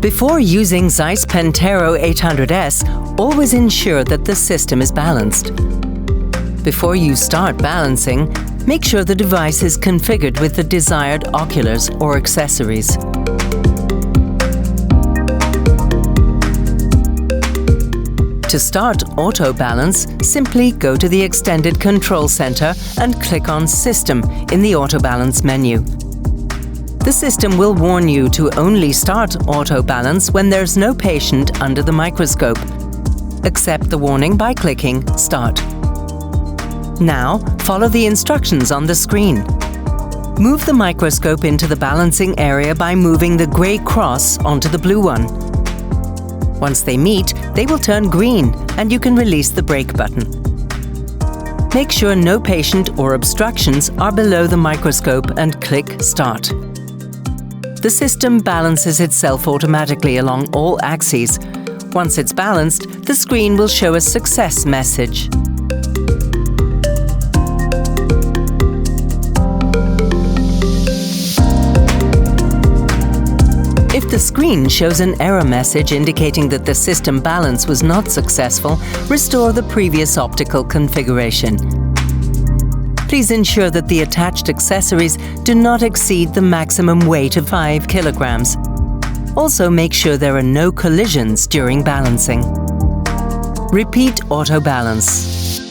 Before using ZEISS Pentero 800S, always ensure that the system is balanced. Before you start balancing, make sure the device is configured with the desired oculars or accessories. To start AutoBalance, simply go to the Extended Control Center and click on System in the AutoBalance menu. The system will warn you to only start AutoBalance when there's no patient under the microscope. Accept the warning by clicking Start. Now, follow the instructions on the screen. Move the microscope into the balancing area by moving the grey cross onto the blue one. Once they meet, they will turn green and you can release the brake button. Make sure no patient or obstructions are below the microscope and click Start. The system balances itself automatically along all axes. Once it's balanced, the screen will show a success message. If the screen shows an error message indicating that the system balance was not successful, restore the previous optical configuration. Please ensure that the attached accessories do not exceed the maximum weight of 5 kilograms. Also, make sure there are no collisions during balancing. Repeat AutoBalance.